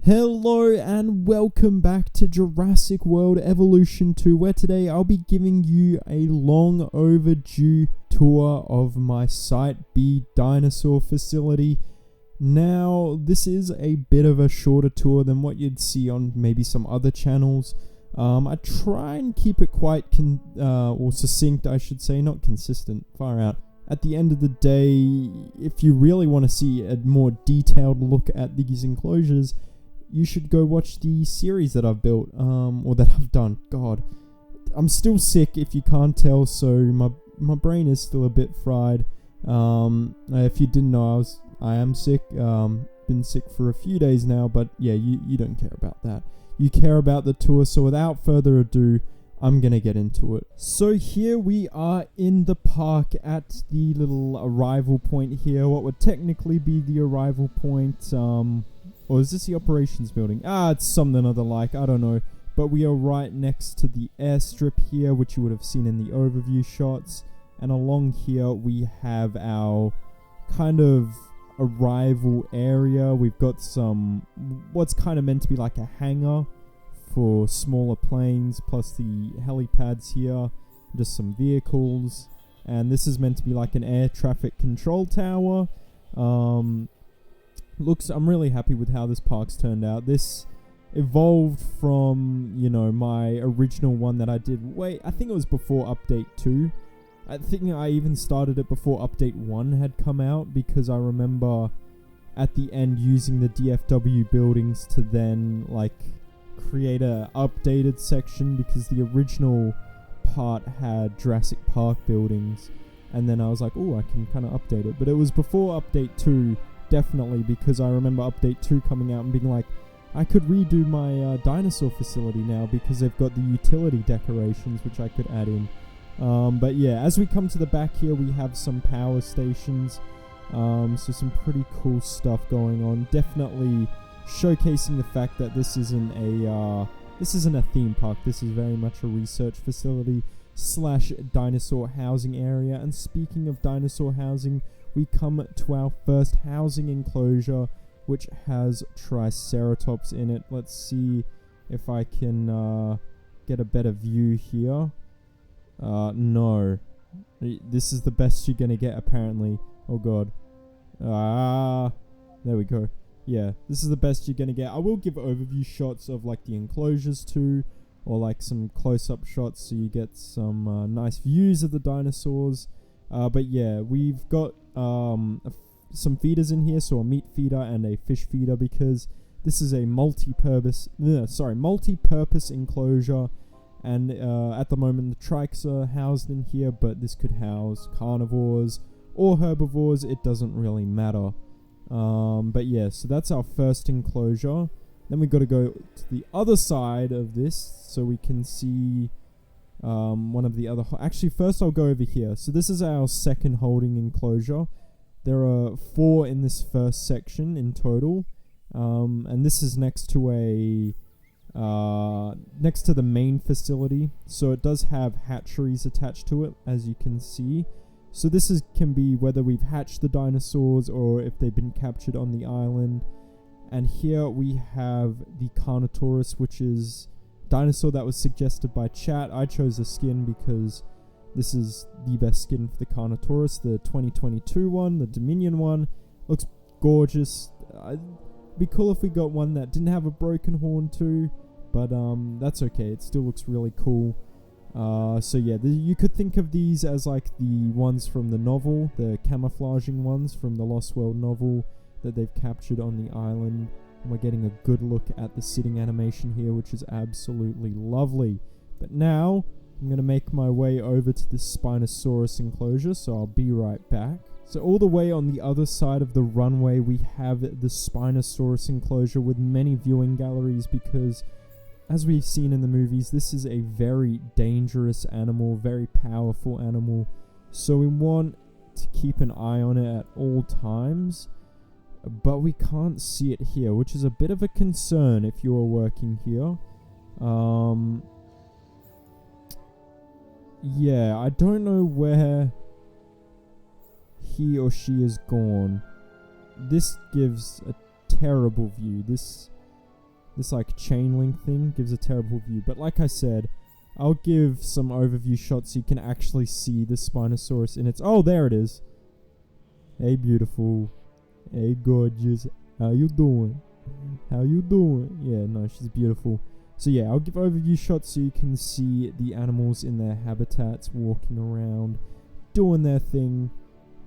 Hello and welcome back to Jurassic World Evolution 2, where today I'll be giving you a long overdue tour of my Site B dinosaur facility. Now, this is a bit of a shorter tour than what you'd see on maybe some other channels. I try and keep it quite succinct, I should say, not consistent, far out. At the end of the day, if you really want to see a more detailed look at these enclosures, you should go watch the series that I've built, or that I've done. God, I'm still sick if you can't tell, so my brain is still a bit fried. If you didn't know, I am sick. Been sick for a few days now, but yeah, you don't care about that. You care about the tour, so without further ado, I'm gonna get into it. So here we are in the park at the little arrival point here, what would technically be the arrival point, or is this the operations building? It's something other like, I don't know. But we are right next to the airstrip here, which you would have seen in the overview shots. And along here we have our kind of arrival area. We've got some, what's kind of meant to be like a hangar for smaller planes, plus the helipads here, just some vehicles. And this is meant to be like an air traffic control tower. I'm really happy with how this park's turned out. This evolved from, my original one that I did I think it was before update 2. I think I even started it before update 1 had come out, because I remember at the end using the DFW buildings to then create a updated section, because the original part had Jurassic Park buildings, and then I was like, oh, I can kind of update it. But it was before update 2, definitely, because I remember update 2 coming out and being like, I could redo my dinosaur facility now because they've got the utility decorations which I could add in. But yeah, as we come to the back here, we have some power stations, so some pretty cool stuff going on. Definitely showcasing the fact that this isn't a theme park. This is very much a research facility / dinosaur housing area. And speaking of dinosaur housing, we come to our first housing enclosure, which has Triceratops in it. Let's see if I can get a better view here. No. This is the best you're gonna get, apparently. Oh god. There we go. Yeah, this is the best you're gonna get. I will give overview shots of the enclosures too, or some close-up shots so you get some nice views of the dinosaurs. But yeah, we've got some feeders in here, so a meat feeder and a fish feeder, because this is a multi-purpose enclosure. And at the moment the trikes are housed in here, but this could house carnivores or herbivores, it doesn't really matter. But yeah, so that's our first enclosure. Then we've got to go to the other side of this so we can see one of the other... Actually, first I'll go over here. So this is our second holding enclosure. There are 4 in this first section in total. And this is next to the main facility. So it does have hatcheries attached to it, as you can see. So this can be whether we've hatched the dinosaurs or if they've been captured on the island. And here we have the Carnotaurus, which is dinosaur that was suggested by chat. I chose the skin because this is the best skin for the Carnotaurus, the 2022 one, the Dominion one. Looks gorgeous. It'd be cool if we got one that didn't have a broken horn too, but that's okay. It still looks really cool. So yeah, you could think of these as the ones from the novel, the camouflaging ones from the Lost World novel that they've captured on the island. And we're getting a good look at the sitting animation here, which is absolutely lovely. But now I'm going to make my way over to this Spinosaurus enclosure, so I'll be right back. So all the way on the other side of the runway, we have the Spinosaurus enclosure with many viewing galleries, because as we've seen in the movies, this is a very dangerous animal, very powerful animal. So we want to keep an eye on it at all times. But we can't see it here, which is a bit of a concern if you are working here. Yeah, I don't know where he or she is gone. This gives a terrible view. This this like chain link thing gives a terrible view. But like I said, I'll give some overview shots so you can actually see the Spinosaurus in its... Oh, there it is. Hey, beautiful. Hey, gorgeous. How you doing? How you doing? Yeah, no, she's beautiful. So yeah, I'll give overview shots so you can see the animals in their habitats, walking around, doing their thing.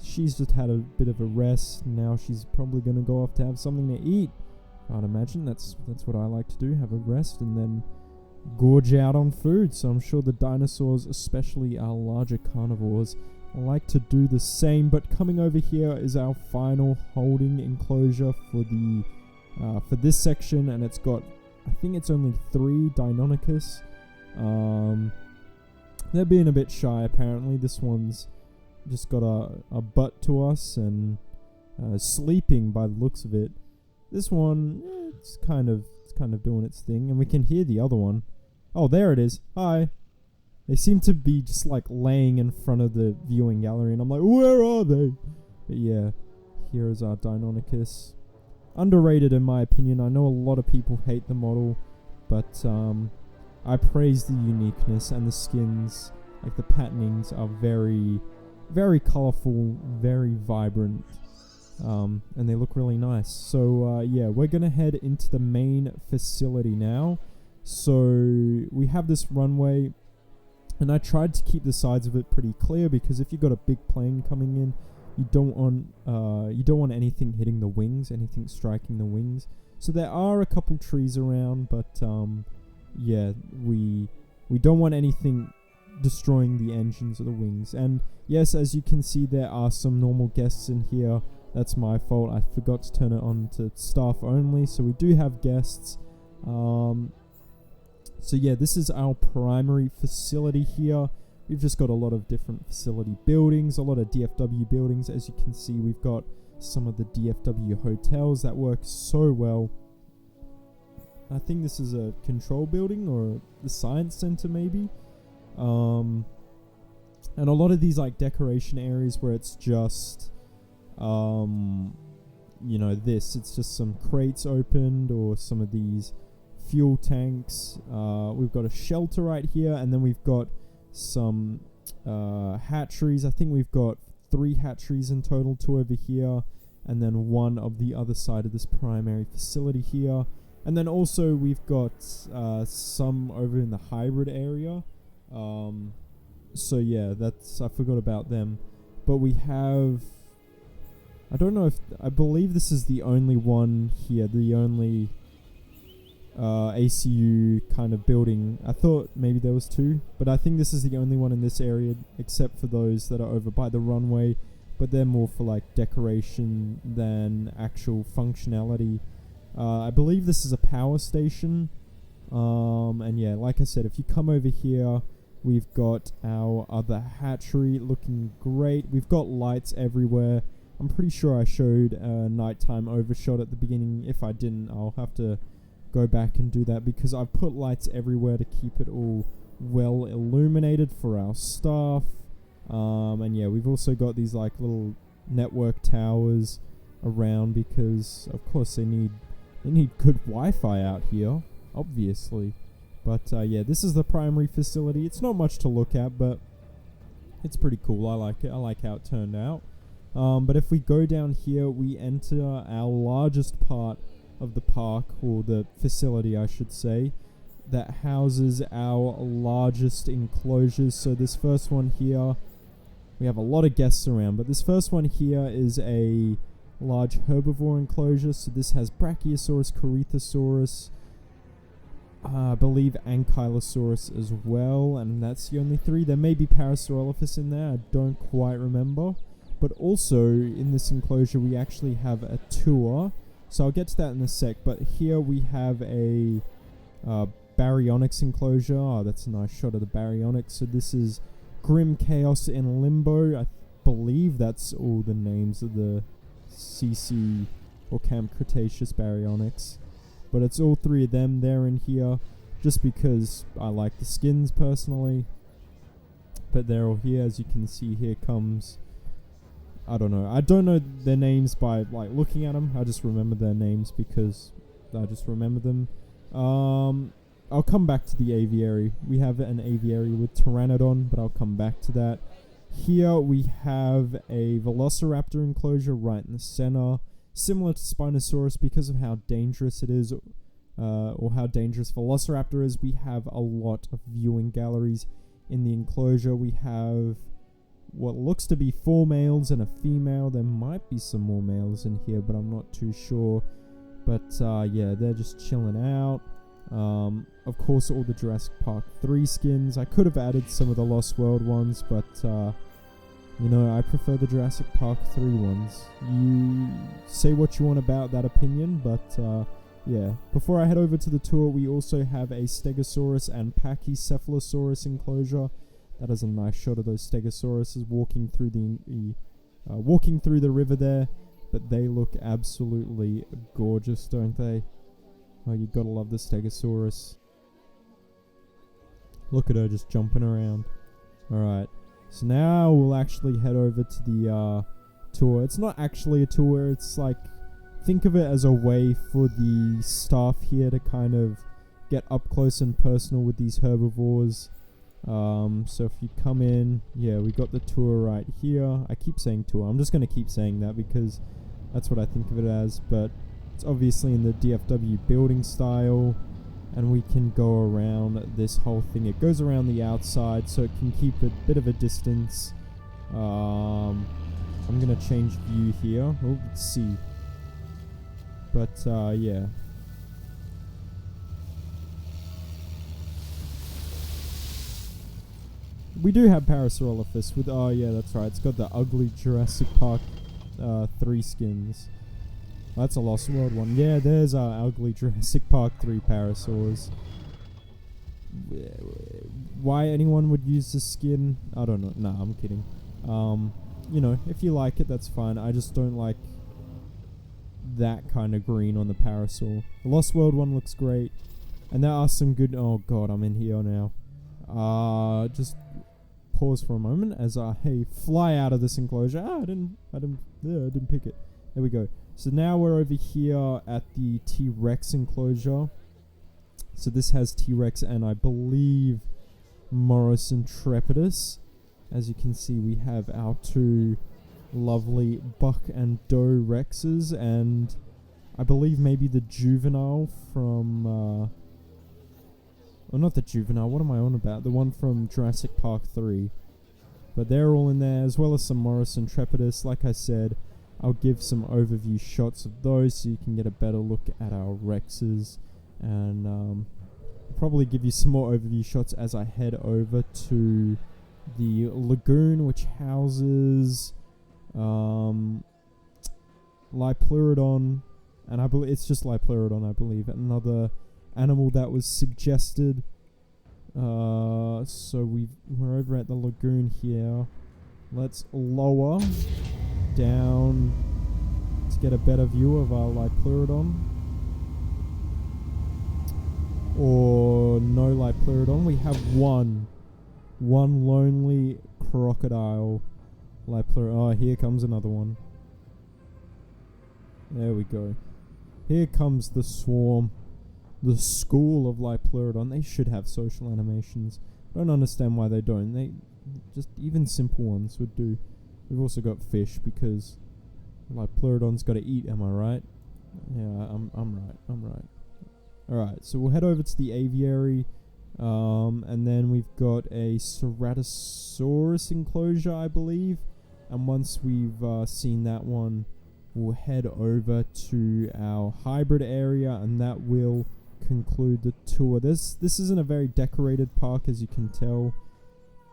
She's just had a bit of a rest. Now she's probably going to go off to have something to eat. I'd imagine that's what I like to do, have a rest and then gorge out on food. So I'm sure the dinosaurs, especially our larger carnivores, like to do the same. But coming over here is our final holding enclosure for this section, and it's got, I think it's only 3 Deinonychus. They're being a bit shy apparently. This one's just got a butt to us and sleeping by the looks of it. This one, it's kind of doing its thing, and we can hear the other one. Oh, there it is. Hi. They seem to be just like laying in front of the viewing gallery, and I'm like, where are they? But yeah, here is our Deinonychus. Underrated in my opinion. I know a lot of people hate the model, but I praise the uniqueness, and the skins, like the patternings, are very, very colorful, very vibrant, and they look really nice. So yeah, we're gonna head into the main facility now. So we have this runway, and I tried to keep the sides of it pretty clear, because if you've got a big plane coming in, you don't want anything hitting the wings, anything striking the wings. So there are a couple trees around, but yeah, we don't want anything destroying the engines or the wings. And yes, as you can see, there are some normal guests in here. That's my fault. I forgot to turn it on to staff only. So we do have guests. So yeah, this is our primary facility here. We've just got a lot of different facility buildings, a lot of DFW buildings. As you can see, we've got some of the DFW hotels that work so well. I think this is a control building or the science center maybe. And a lot of these like decoration areas where it's just, you know, it's just some crates opened, or some of these fuel tanks. We've got a shelter right here, and then we've got some hatcheries. I think we've got 3 hatcheries in total, 2 over here, and then 1 of the other side of this primary facility here. And then also we've got some over in the hybrid area. So yeah, I forgot about them. But we have, I believe this is the only one here, the only ACU kind of building. I thought maybe there was 2, but I think this is the only one in this area, except for those that are over by the runway, but they're more for like decoration than actual functionality. I believe this is a power station, and yeah, like I said, if you come over here, we've got our other hatchery looking great. We've got lights everywhere. I'm pretty sure I showed a nighttime overshot at the beginning. If I didn't, I'll have to go back and do that, because I've put lights everywhere to keep it all well illuminated for our staff. And yeah, we've also got these like little network towers around, because of course they need good Wi-Fi out here, obviously. But yeah, this is the primary facility. It's not much to look at, but it's pretty cool. I like it. I like how it turned out. But if we go down here, we enter our largest part of the park, or the facility I should say, that houses our largest enclosures. So this first one here, we have a lot of guests around, but this first one here is a large herbivore enclosure. So this has Brachiosaurus, Corythosaurus, I believe Ankylosaurus as well, and that's the only 3. There may be Parasaurolophus in there, I don't quite remember. But also in this enclosure we actually have a tour, so I'll get to that in a sec. But here we have a Baryonyx enclosure. Oh, that's a nice shot of the Baryonyx. So this is Grim Chaos in Limbo. I believe that's all the names of the CC or Camp Cretaceous Baryonyx. But it's all 3 of them there in here, just because I like the skins personally. But they're all here. As you can see, here comes, I don't know their names by like looking at them. I just remember their names because I just remember them. I'll come back to the aviary. We have an aviary with Pteranodon, but I'll come back to that. Here we have a Velociraptor enclosure right in the center, similar to Spinosaurus because of how dangerous it is, or how dangerous Velociraptor is. We have a lot of viewing galleries in the enclosure. We have what looks to be 4 males and a female. There might be some more males in here, but I'm not too sure. But yeah, they're just chilling out. Of course, all the Jurassic Park 3 skins. I could have added some of the Lost World ones, but you know, I prefer the Jurassic Park 3 ones. You say what you want about that opinion, but yeah. Before I head over to the tour, we also have a Stegosaurus and Pachycephalosaurus enclosure. That is a nice shot of those Stegosauruses walking through the river there. But they look absolutely gorgeous, don't they? Oh, you gotta love the Stegosaurus. Look at her just jumping around. Alright, so now we'll actually head over to the tour. It's not actually a tour, it's like, think of it as a way for the staff here to kind of get up close and personal with these herbivores. So if you come in, yeah, we got the tour right here. I keep saying tour, I'm just going to keep saying that because that's what I think of it as, but it's obviously in the DFW building style, and we can go around this whole thing. It goes around the outside, so it can keep a bit of a distance. I'm going to change view here. Oh, let's see. But, yeah. We do have Parasaurolophus with, oh yeah, that's right, it's got the ugly Jurassic Park 3 skins. That's a Lost World one. Yeah, there's our ugly Jurassic Park 3 Parasaurs. Why anyone would use the skin, I don't know. Nah, I'm kidding. You know, if you like it, that's fine. I just don't like that kind of green on the Parasaur. The Lost World one looks great. And there are some good, oh god, I'm in here now. Just pause for a moment as I fly out of this enclosure. I didn't pick it. There we go. So now we're over here at the T-Rex enclosure. So this has T-Rex and I believe Morris Intrepidus. As you can see, we have our 2 lovely buck and doe Rexes, and I believe maybe the juvenile from or not the juvenile, what am I on about? The one from Jurassic Park 3. But they're all in there, as well as some Morris Intrepidus. Like I said, I'll give some overview shots of those so you can get a better look at our Rexes. And probably give you some more overview shots as I head over to the lagoon, which houses Lipleurodon. And I believe it's just Lipleurodon, I believe. Another animal that was suggested. So we're over at the lagoon here. Let's lower down to get a better view of our Lipleurodon. Or no Lipleurodon. We have one lonely crocodile Lipleurodon. Oh, here comes another one. There we go. Here comes the swarm. The school of Lipleurodon. They should have social animations. I don't understand why they don't. They just, even simple ones would do. We've also got fish because Lipleurodon's got to eat. Am I right? Yeah, I'm right. All right, so we'll head over to the aviary, and then we've got a Ceratosaurus enclosure, I believe. And once we've seen that one, we'll head over to our hybrid area, and that will conclude the tour. This isn't a very decorated park, as you can tell.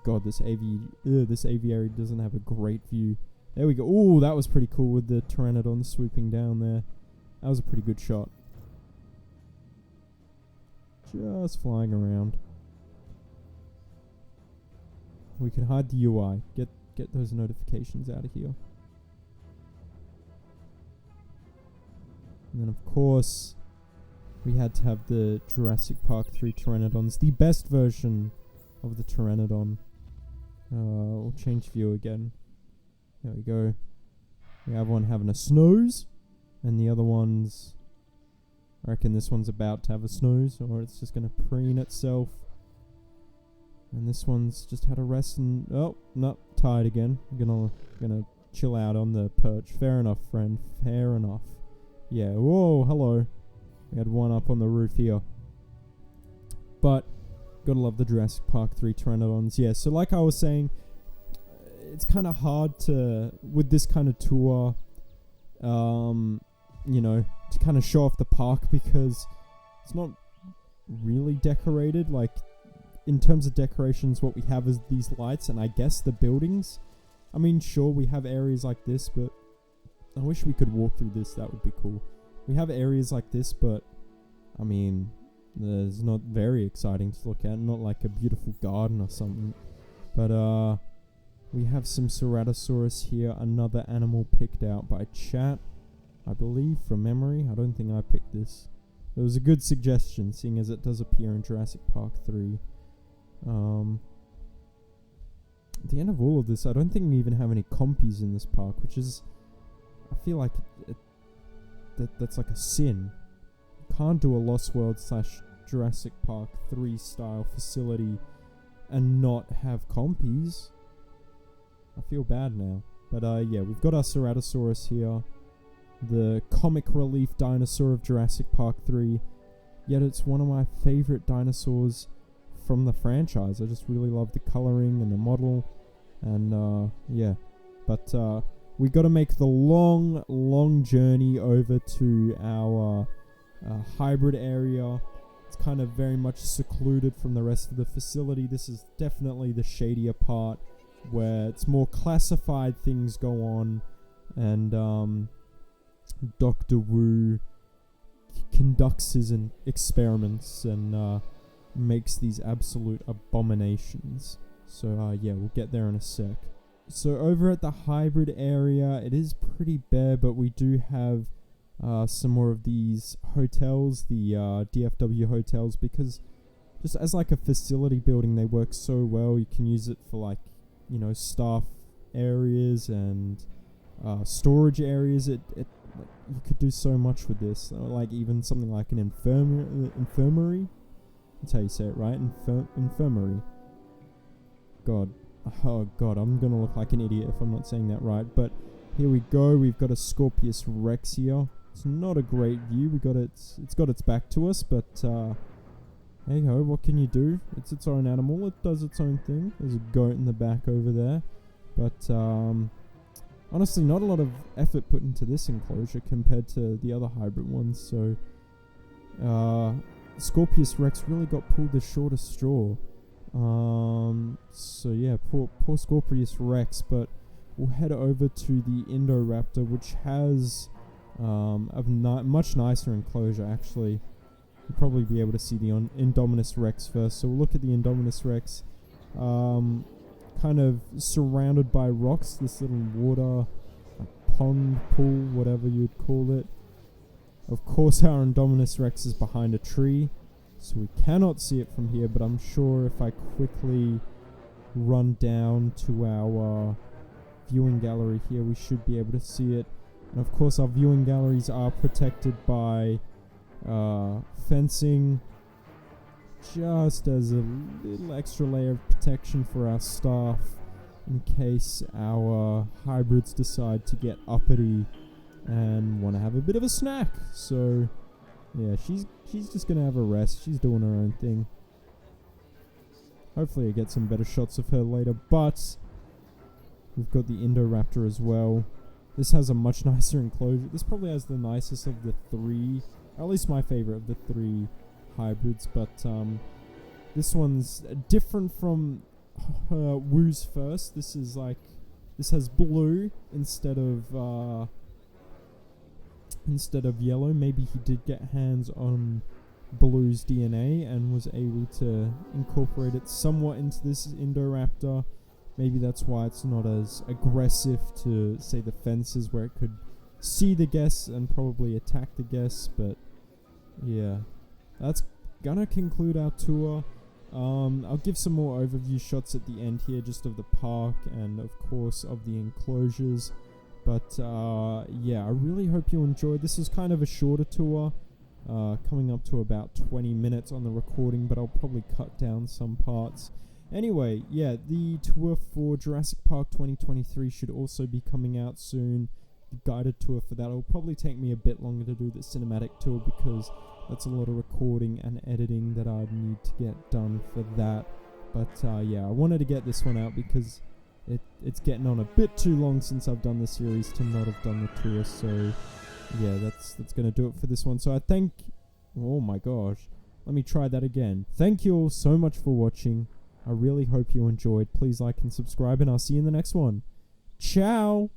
God, this aviary doesn't have a great view. There we go. Oh, that was pretty cool with the Pteranodon swooping down there. That was a pretty good shot. Just flying around. We can hide the UI. Get those notifications out of here. And then of course we had to have the Jurassic Park 3 Pteranodons, the best version of the Pteranodon. We'll change view again. There we go. We have one having a snooze, and the other one's I reckon this one's about to have a snooze, or it's just going to preen itself. And this one's just had a rest and... Oh, no, tired again. I'm gonna chill out on the perch. Fair enough, friend. Fair enough. Yeah, whoa, hello. We had one up on the roof here. But, gotta love the Jurassic Park 3 Pteranodons. Yeah, so like I was saying, it's kind of hard to... With this kind of tour, you know, to kind of show off the park because it's not really decorated. Like, in terms of decorations, what we have is these lights and I guess the buildings. I mean, sure, we have areas like this, but I wish we could walk through this. That would be cool. We have areas like this, but I mean, it's not very exciting to look at. Not like a beautiful garden or something. But we have some Ceratosaurus here. Another animal picked out by chat, I believe, from memory. I don't think I picked this. It was a good suggestion, seeing as it does appear in Jurassic Park 3. At the end of all of this, I don't think we even have any compies in this park, which is, I feel like that's like a sin. You can't do a Lost World / Jurassic Park 3 style facility and not have compies. I feel bad now. But yeah, we've got our Ceratosaurus here, the comic relief dinosaur of Jurassic Park 3, yet it's one of my favorite dinosaurs from the franchise. I just really love the coloring and the model, and yeah. But we got to make the long journey over to our hybrid area. It's kind of very much secluded from the rest of the facility. This is definitely the shadier part, where it's more classified things go on, and Dr. Wu conducts his experiments and makes these absolute abominations. So yeah, we'll get there in a sec. So over at the hybrid area, it is pretty bare, but we do have some more of these hotels, the DFW hotels, because just as like a facility building, they work so well. You can use it for, like, you know, staff areas and storage areas. It like, you could do so much with this. Like even something like an infirmary. That's how you say it, right? Infirmary. God. Oh God, I'm gonna look like an idiot if I'm not saying that right. But here we go. We've got a Scorpius Rex here. It's not a great view. It's got its back to us, but hey ho, what can you do? It's its own animal. It does its own thing. There's a goat in the back over there. But honestly, not a lot of effort put into this enclosure compared to the other hybrid ones. So Scorpius Rex really got pulled the shortest straw. So yeah, poor Scorpius Rex. But we'll head over to the Indoraptor, which has a much nicer enclosure, actually. You'll probably be able to see the Indominus Rex first. So we'll look at the Indominus Rex. Kind of surrounded by rocks, this little water, like pond, pool, whatever you'd call it. Of course, our Indominus Rex is behind a tree, so we cannot see it from here, but I'm sure if I quickly run down to our viewing gallery here, we should be able to see it. And of course, our viewing galleries are protected by fencing, just as a little extra layer of protection for our staff in case our hybrids decide to get uppity and want to have a bit of a snack. So yeah, she's just gonna have a rest. She's doing her own thing. Hopefully I get some better shots of her later. But we've got the Indoraptor as well. This has a much nicer enclosure. This probably has the nicest of the three, or at least my favorite of the three hybrids. But this one's different from Wu's first. This has blue instead of yellow. Maybe he did get hands on Blue's DNA and was able to incorporate it somewhat into this Indoraptor. Maybe that's why it's not as aggressive to, say, the fences, where it could see the guests and probably attack the guests. But yeah, that's gonna conclude our tour. I'll give some more overview shots at the end here, just of the park and of course of the enclosures. But yeah, I really hope you enjoyed. This is kind of a shorter tour. coming up to about 20 minutes on the recording, but I'll probably cut down some parts. Anyway, yeah, the tour for Jurassic Park 2023 should also be coming out soon. The guided tour for that will probably take me a bit longer to do the cinematic tour because that's a lot of recording and editing that I'd need to get done for that. But yeah, I wanted to get this one out because it's getting on a bit too long since I've done the series to not have done the tour. So yeah, that's going to do it for this one. So oh my gosh, let me try that again. Thank you all so much for watching. I really hope you enjoyed. Please like and subscribe, and I'll see you in the next one. Ciao!